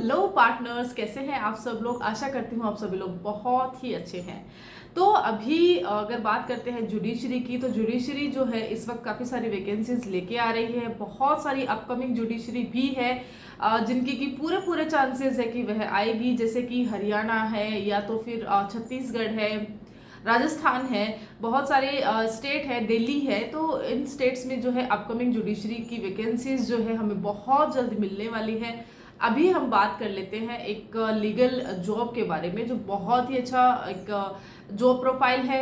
Hello partners, कैसे हैं आप सब लोग। आशा करती हूँ आप सभी लोग बहुत ही अच्छे हैं। तो अभी अगर बात करते हैं जुडिशरी की, तो जुडिशरी जो है इस वक्त काफ़ी सारी वैकेंसीज लेके आ रही है। बहुत सारी अपकमिंग जुडिशरी भी है जिनकी की पूरे पूरे चांसेस है कि वह आएगी, जैसे कि हरियाणा है या तो फिर छत्तीसगढ़ है, राजस्थान है, बहुत सारे स्टेट है, दिल्ली है। तो इन स्टेट्स में जो है अपकमिंग जुडिशरी की वैकेंसीज जो है हमें बहुत जल्द मिलने वाली है। अभी हम बात कर लेते हैं एक लीगल जॉब के बारे में, जो बहुत ही अच्छा एक जॉब प्रोफाइल है।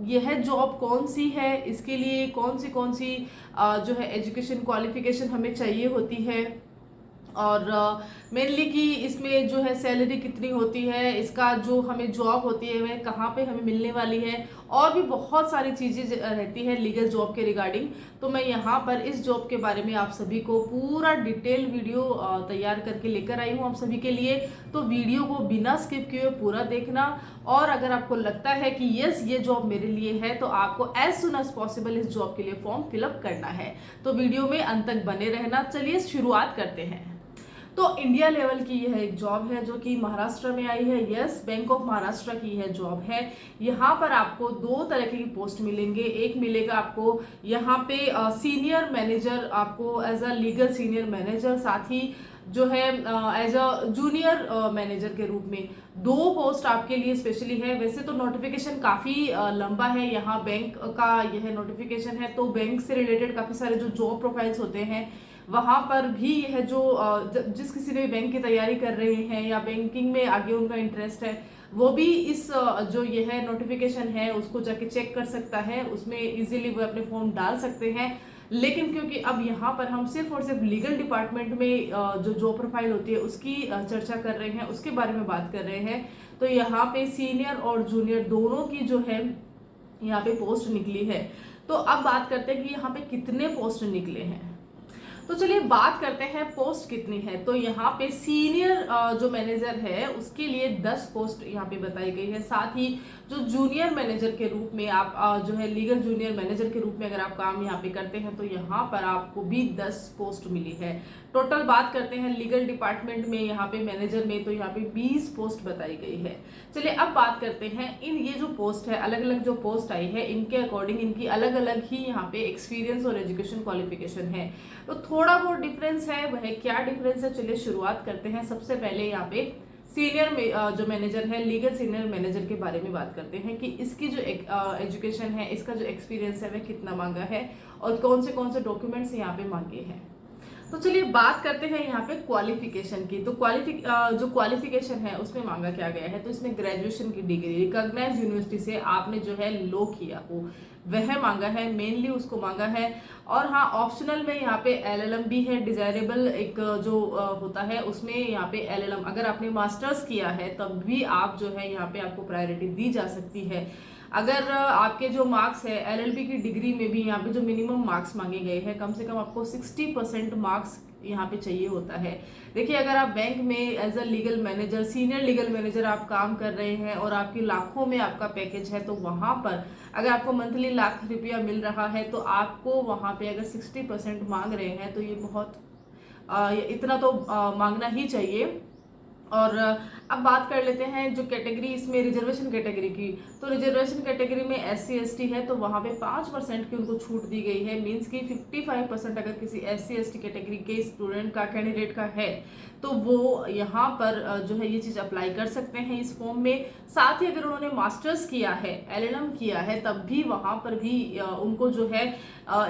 यह जॉब कौन सी है, इसके लिए कौन सी जो है एजुकेशन क्वालिफिकेशन हमें चाहिए होती है, और मेनली कि इसमें जो है सैलरी कितनी होती है, इसका जो हमें जॉब होती है वह कहाँ पे हमें मिलने वाली है, और भी बहुत सारी चीज़ें रहती है लीगल जॉब के रिगार्डिंग। तो मैं यहाँ पर इस जॉब के बारे में आप सभी को पूरा डिटेल वीडियो तैयार करके लेकर आई हूँ आप सभी के लिए। तो वीडियो को बिना स्किप किए हुए पूरा देखना, और अगर आपको लगता है कि यस ये जॉब मेरे लिए है, तो आपको एज सुन एज पॉसिबल इस जॉब के लिए फॉर्म फिलअप करना है। तो वीडियो में अंत तक बने रहना। चलिए शुरुआत करते हैं। तो इंडिया लेवल की यह एक जॉब है जो कि महाराष्ट्र में आई है। यस, बैंक ऑफ महाराष्ट्र की यह जॉब है। यहाँ पर आपको दो तरह की पोस्ट मिलेंगे। एक मिलेगा आपको यहाँ पे सीनियर मैनेजर, आपको as a legal senior manager, साथ ही जो है एज अ जूनियर मैनेजर के रूप में। दो पोस्ट आपके लिए स्पेशली है। वैसे तो नोटिफिकेशन काफ़ी लंबा है, यहाँ बैंक का यह नोटिफिकेशन है, तो बैंक से रिलेटेड काफ़ी सारे जो जॉब प्रोफाइल्स होते हैं वहाँ पर भी यह जो जिस किसी ने भी बैंक की तैयारी कर रहे हैं या बैंकिंग में आगे उनका इंटरेस्ट है, वो भी इस जो यह नोटिफिकेशन है उसको जाके चेक कर सकता है। उसमें इजीली वो अपने फॉर्म डाल सकते हैं। लेकिन क्योंकि अब यहाँ पर हम सिर्फ और सिर्फ लीगल डिपार्टमेंट में जो जॉब प्रोफाइल होती है उसकी चर्चा कर रहे हैं, उसके बारे में बात कर रहे हैं, तो यहाँ पे सीनियर और जूनियर दोनों की जो है यहाँ पे पोस्ट निकली है। तो अब बात करते हैं कि यहाँ पे कितने पोस्ट निकले हैं। तो चलिए बात करते हैं पोस्ट कितनी है। तो यहाँ पे सीनियर जो मैनेजर है उसके लिए 10 पोस्ट यहाँ पे बताई गई है। साथ ही जो जूनियर मैनेजर के रूप में आप जो है लीगल जूनियर मैनेजर के रूप में अगर आप काम यहाँ पे करते हैं, तो यहाँ पर आपको भी 10 पोस्ट मिली है। टोटल बात करते हैं लीगल डिपार्टमेंट में, यहाँ पे मैनेजर में, तो यहाँ पे 20 पोस्ट बताई गई है। चलिए अब बात करते हैं इन ये जो पोस्ट है, अलग अलग जो पोस्ट आई है इनके अकॉर्डिंग इनकी अलग अलग ही यहाँ पे एक्सपीरियंस और एजुकेशन क्वालिफिकेशन है। तो थोड़ा बहुत डिफरेंस है, वह क्या डिफरेंस है चलिए शुरुआत करते हैं। सबसे पहले यहाँ पे सीनियर में जो मैनेजर है, लीगल सीनियर मैनेजर के बारे में बात करते हैं कि इसकी जो एजुकेशन है, इसका जो एक्सपीरियंस है वह कितना मांगा है और कौन से डॉक्यूमेंट्स यहाँ पे मांगे हैं। तो चलिए बात करते हैं यहाँ पे क्वालिफिकेशन की। तो जो क्वालिफिकेशन है उसमें मांगा क्या गया है, तो इसमें ग्रेजुएशन की डिग्री रिकॉग्नाइज्ड यूनिवर्सिटी से आपने जो है लॉ किया हो वह मांगा है, मेनली उसको मांगा है। और हाँ, ऑप्शनल में यहाँ पे एलएलएम भी है, डिजायरेबल एक जो होता है उसमें यहाँ पे एलएलएम अगर आपने मास्टर्स किया है तब भी आप जो है यहाँ पे आपको प्रायोरिटी दी जा सकती है। अगर आपके जो मार्क्स है एलएलबी की डिग्री में भी यहाँ पे जो मिनिमम मार्क्स मांगे गए हैं, कम से कम आपको 60% मार्क्स यहाँ पे चाहिए होता है। देखिए, अगर आप बैंक में as a legal manager, senior legal manager आप काम कर रहे हैं और आपकी लाखों में आपका पैकेज है, तो वहाँ पर अगर आपको मंथली लाख रुपया मिल रहा है, तो आपको वहाँ पे अगर 60% मांग रहे हैं तो ये बहुत इतना तो मांगना ही चाहिए। और अब बात कर लेते हैं जो कैटेगरी इसमें रिजर्वेशन कैटेगरी की। तो रिजर्वेशन कैटेगरी में SC ST है, तो वहाँ पे 5% की उनको छूट दी गई है। मींस कि 55% अगर किसी SC ST कैटेगरी के स्टूडेंट का, कैंडिडेट का है, तो वो यहाँ पर जो है ये चीज़ अप्लाई कर सकते हैं इस फॉर्म में। साथ ही अगर उन्होंने मास्टर्स किया है, LLM किया है, तब भी वहाँ पर भी उनको जो है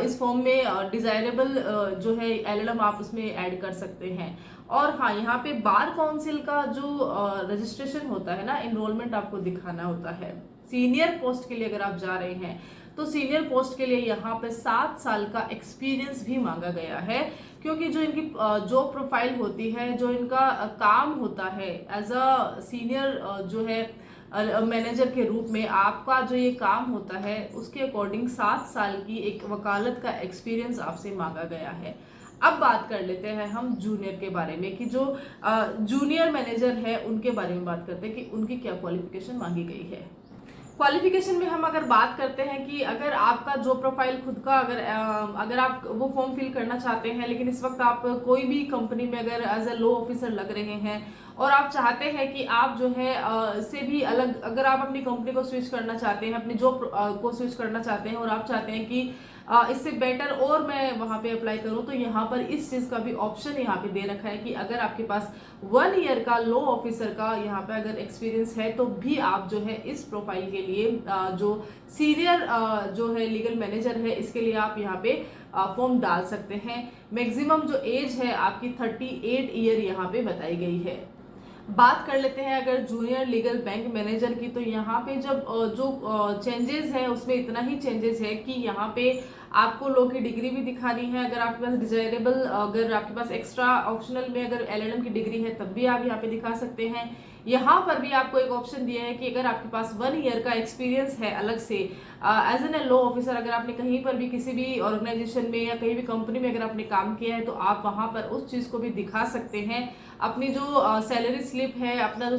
इस फॉर्म में डिजायरेबल जो है LLM आप उसमें ऐड कर सकते हैं। और हाँ, यहाँ पे बार काउंसिल का जो रजिस्ट्रेशन होता है ना, इनरोलमेंट आपको दिखाना होता है। सीनियर पोस्ट के लिए अगर आप जा रहे हैं, तो सीनियर पोस्ट के लिए यहाँ पे 7 साल का एक्सपीरियंस भी मांगा गया है, क्योंकि जो इनकी जॉब प्रोफाइल होती है, जो इनका काम होता है एज अ सीनियर जो है मैनेजर के रूप में, आपका जो ये काम होता है उसके अकॉर्डिंग 7 साल की एक वकालत का एक्सपीरियंस आपसे मांगा गया है। अब बात कर लेते हैं हम जूनियर के बारे में कि जो जूनियर मैनेजर है उनके बारे में बात करते हैं कि उनकी क्या क्वालिफिकेशन मांगी गई है। क्वालिफिकेशन में हम अगर बात करते हैं कि अगर आपका जॉब प्रोफाइल खुद का अगर आप वो फॉर्म फिल करना चाहते हैं, लेकिन इस वक्त आप कोई भी कंपनी में अगर एज ए लॉ ऑफिसर लग रहे हैं और आप चाहते हैं कि आप जो है से भी अलग, अगर आप अपनी कंपनी को स्विच करना चाहते हैं, अपनी जॉब को स्विच करना चाहते हैं और आप चाहते हैं कि इससे बेटर और मैं वहां पे अप्लाई करूं, तो यहाँ पर इस चीज का भी ऑप्शन यहाँ पे दे रखा है कि अगर आपके पास 1 ईयर का लॉ ऑफिसर का यहाँ पे अगर एक्सपीरियंस है तो भी आप जो है इस प्रोफाइल के लिए जो सीनियर जो है लीगल मैनेजर है, इसके लिए आप यहाँ पे फॉर्म डाल सकते हैं। मैक्सिमम जो एज है आपकी 38 ईयर यहाँ पे बताई गई है। बात कर लेते हैं अगर जूनियर लीगल बैंक मैनेजर की, तो यहाँ पे जब जो चेंजेस है उसमें इतना ही चेंजेस है कि यहाँ पे आपको लॉ की डिग्री भी दिखानी है। अगर आपके पास डिजायरेबल, अगर आपके पास एक्स्ट्रा ऑप्शनल में अगर LLM की डिग्री है तब भी आप यहाँ पे दिखा सकते हैं। यहाँ पर भी आपको एक ऑप्शन दिया है कि अगर आपके पास 1 ईयर का एक्सपीरियंस है अलग से एज एन लॉ ऑफिसर, अगर आपने कहीं पर भी किसी भी ऑर्गेनाइजेशन में या कहीं भी कंपनी में अगर आपने काम किया है तो आप वहां पर उस चीज को भी दिखा सकते हैं। अपनी जो सैलरी स्लिप है, अपना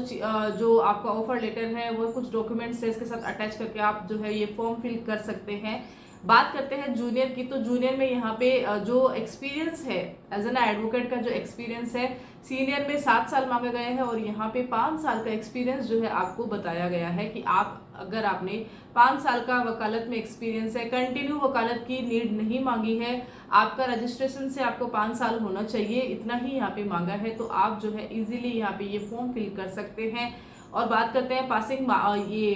जो आपका ऑफर लेटर है, वो कुछ डॉक्यूमेंट्स है इसके साथ अटैच करके आप जो है ये फॉर्म फिल कर सकते हैं। बात करते हैं जूनियर की, तो जूनियर में यहाँ पे जो एक्सपीरियंस है एज एन एडवोकेट का जो एक्सपीरियंस है, सीनियर में 7 साल मांगे गए हैं और यहाँ पे 5 साल का एक्सपीरियंस जो है आपको बताया गया है कि आप अगर आपने 5 साल का वकालत में एक्सपीरियंस है, कंटिन्यू वकालत की नीड नहीं मांगी है, आपका रजिस्ट्रेशन से आपको 5 साल होना चाहिए, इतना ही यहाँ पे मांगा है, तो आप जो है इजीली यहाँ पे ये फॉर्म फिल कर सकते हैं। और बात करते हैं पासिंग ये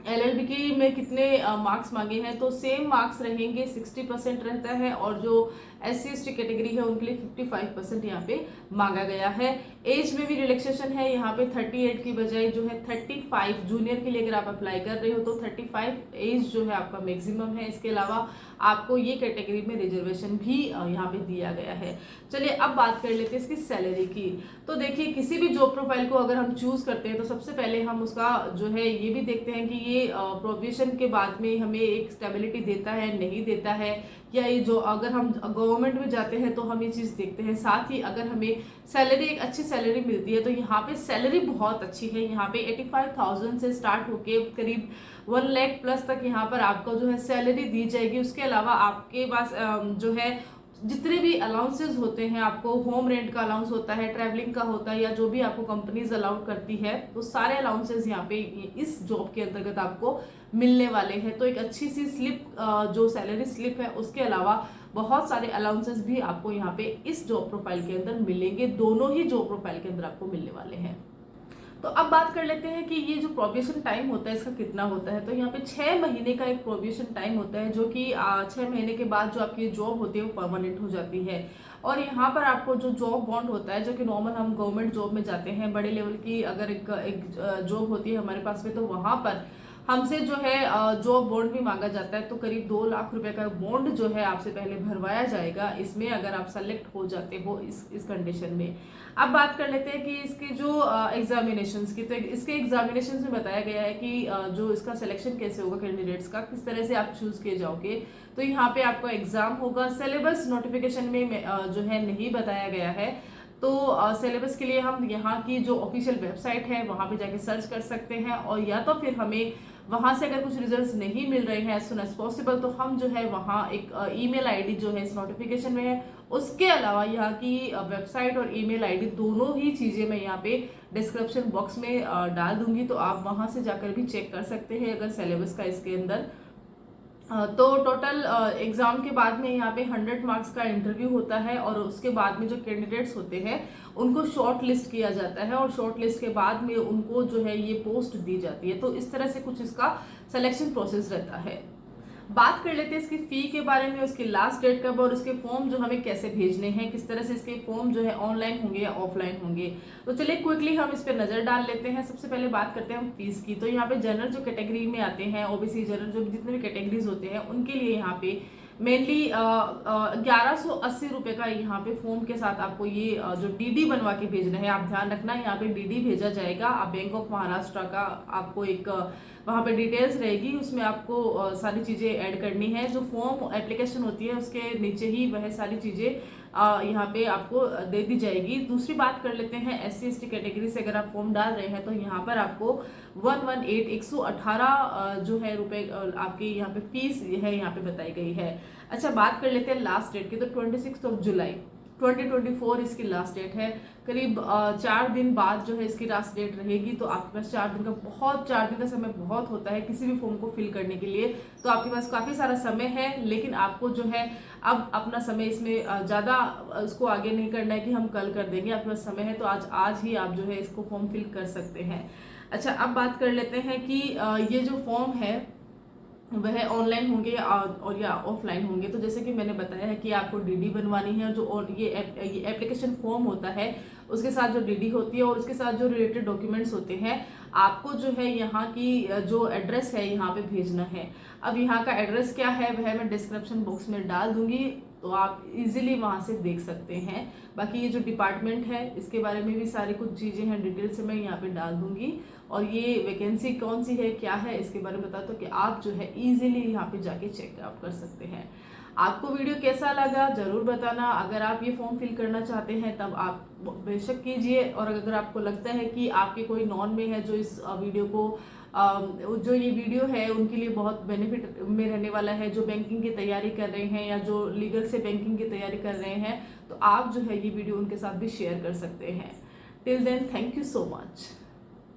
LLB की में कितने मार्क्स मांगे हैं, तो सेम मार्क्स रहेंगे, 60% रहता है और जो SC/ST कैटेगरी है उनके लिए 55% यहाँ पे मांगा गया है। एज में भी रिलैक्सेशन है, यहाँ पे 38 की बजाय जो है 35 जूनियर के लिए अगर आप अप्लाई कर रहे हो तो 35 एज जो है आपका मैक्सिमम है। इसके अलावा आपको ये कैटेगरी में रिजर्वेशन भी यहाँ पे दिया गया है। चलिए अब बात कर लेते हैं इसकी सैलरी की। तो देखिए किसी भी जॉब प्रोफाइल को अगर हम चूज करते हैं तो सबसे पहले हम उसका जो है ये भी देखते हैं कि ये प्रोविजन के बाद में हमें एक स्टेबिलिटी देता है नहीं देता है, या ये जो अगर हम गवर्नमेंट में जाते हैं तो हम ये चीज देखते हैं। साथ ही अगर हमें सैलरी, एक अच्छी सैलरी मिलती है तो यहाँ पे सैलरी बहुत अच्छी है। यहाँ पे 85,000 से स्टार्ट होके करीब 1 लाख प्लस तक यहाँ पर आपको जो है सैलरी दी जाएगी। उसके अलावा आपके पास जो है जितने भी अलाउंसेस होते हैं, आपको होम रेंट का अलाउंस होता है, ट्रैवलिंग का होता है, या जो भी आपको कंपनीज अलाउड करती है, तो सारे अलाउंसेस यहाँ पे इस जॉब के अंतर्गत आपको मिलने वाले हैं। तो एक अच्छी सी स्लिप, जो सैलरी स्लिप है, उसके अलावा बहुत सारे अलाउंसेस भी आपको यहाँ पे इस जॉब प्रोफाइल के अंदर मिलेंगे। दोनों ही जॉब प्रोफाइल के अंदर आपको मिलने वाले हैं। तो अब बात कर लेते हैं कि ये जो प्रोबेशन टाइम होता है इसका कितना होता है। तो यहाँ पे 6 महीने का एक प्रोबेशन टाइम होता है, जो कि 6 महीने के बाद जो आपकी जॉब होती है वो परमानेंट हो जाती है। और यहाँ पर आपको जो जॉब बॉन्ड होता है, जो कि नॉर्मल हम गवर्नमेंट जॉब में जाते हैं, बड़े लेवल की अगर एक जॉब होती है हमारे पास में, तो वहां पर हमसे जो है जॉब बॉन्ड भी मांगा जाता है। तो करीब 2 लाख रुपए का बॉन्ड जो है आपसे पहले भरवाया जाएगा, इसमें अगर आप सेलेक्ट हो जाते हो इस कंडीशन में। अब बात कर लेते हैं कि इसके जो एग्जामिनेशंस की, तो इसके एग्जामिनेशंस में बताया गया है कि जो इसका सिलेक्शन कैसे होगा कैंडिडेट्स का, किस तरह से आप चूज किए जाओगे। तो यहाँ पे आपको एग्जाम होगा। सिलेबस नोटिफिकेशन में जो है नहीं बताया गया है, तो सिलेबस के लिए हम यहाँ की जो ऑफिशियल वेबसाइट है वहाँ पे जाके सर्च कर सकते हैं, और या तो फिर हमें वहाँ से अगर कुछ रिजल्ट्स नहीं मिल रहे हैं एज सुन एज पॉसिबल, तो हम जो है वहाँ एक ईमेल आईडी जो है इस नोटिफिकेशन में है, उसके अलावा यहाँ की वेबसाइट और ईमेल आईडी दोनों ही चीज़ें मैं यहाँ पे डिस्क्रिप्शन बॉक्स में डाल दूंगी, तो आप वहाँ से जाकर भी चेक कर सकते हैं अगर सिलेबस का इसके अंदर। तो टोटल एग्जाम के बाद में यहाँ पे 100 मार्क्स का इंटरव्यू होता है, और उसके बाद में जो कैंडिडेट्स होते हैं उनको शॉर्ट लिस्ट किया जाता है, और शॉर्ट लिस्ट के बाद में उनको जो है ये पोस्ट दी जाती है। तो इस तरह से कुछ इसका सिलेक्शन प्रोसेस रहता है। बात कर लेते हैं इसकी फी के बारे में, उसकी लास्ट डेट कब, और उसके फॉर्म जो हमें कैसे भेजने हैं, किस तरह से इसके फॉर्म जो है ऑनलाइन होंगे या ऑफलाइन होंगे। तो चलिए क्विकली हम इस पर नजर डाल लेते हैं। सबसे पहले बात करते हैं हम फीस की। तो यहाँ पे जनरल जो कैटेगरी में आते हैं, ओबीसी जनरल, जो जितने भी कैटेगरीज होते हैं उनके लिए यहाँ पे मेनली 1180 रुपए का यहाँ पे फॉर्म के साथ आपको ये जो डीडी बनवा के भेजना है। आप ध्यान रखना, यहाँ पे डीडी भेजा जाएगा। आप बैंक ऑफ महाराष्ट्र का आपको एक वहाँ पे डिटेल्स रहेगी, उसमें आपको सारी चीज़ें ऐड करनी है। जो फॉर्म एप्लीकेशन होती है उसके नीचे ही वह सारी चीज़ें यहाँ पे आपको दे दी जाएगी। दूसरी बात कर लेते हैं SC/ST कैटेगरी से अगर आप फॉर्म डाल रहे हैं तो यहाँ पर आपको 118 जो है रुपए आपकी यहाँ पे फीस है यहाँ पे बताई गई है। अच्छा, बात कर लेते हैं लास्ट डेट की, तो 26 जुलाई 2024 इसकी लास्ट डेट है। करीब 4 दिन बाद जो है इसकी लास्ट डेट रहेगी। तो आपके पास 4 दिन का समय बहुत होता है किसी भी फॉर्म को फिल करने के लिए। तो आपके पास काफ़ी सारा समय है, लेकिन आपको जो है अब अपना समय इसमें ज़्यादा इसको आगे नहीं करना है कि हम कल कर देंगे। आपके पास समय है तो आज ही आप जो है इसको फॉर्म फिल कर सकते हैं। अच्छा, अब बात कर लेते हैं कि ये जो फॉर्म है वह ऑनलाइन होंगे और या ऑफलाइन होंगे। तो जैसे कि मैंने बताया है कि आपको डीडी बनवानी है, जो और ये एप्लीकेशन फॉर्म होता है उसके साथ जो डीडी होती है और उसके साथ जो रिलेटेड डॉक्यूमेंट्स होते हैं, आपको जो है यहाँ की जो एड्रेस है यहाँ पे भेजना है। अब यहाँ का एड्रेस क्या है वह मैं डिस्क्रिप्शन बॉक्स में डाल दूंगी, तो आप इजीली वहाँ से देख सकते हैं। बाकी ये जो डिपार्टमेंट है इसके बारे में भी सारी कुछ चीज़ें हैं डिटेल से मैं यहाँ पे डाल दूंगी, और ये वैकेंसी कौन सी है क्या है इसके बारे में बता दो कि आप जो है इजीली यहाँ पे जाके चेक आउट कर सकते हैं। आपको वीडियो कैसा लगा जरूर बताना। अगर आप ये फॉर्म फिल करना चाहते हैं तब आप बेशक कीजिए, और अगर आपको लगता है कि आपके कोई नॉन में है जो इस वीडियो को जो ये वीडियो है उनके लिए बहुत बेनिफिट में रहने वाला है, जो बैंकिंग की तैयारी कर रहे हैं या जो लीगल से बैंकिंग की तैयारी कर रहे हैं, तो आप जो है ये वीडियो उनके साथ भी शेयर कर सकते हैं। Till then, thank you so much.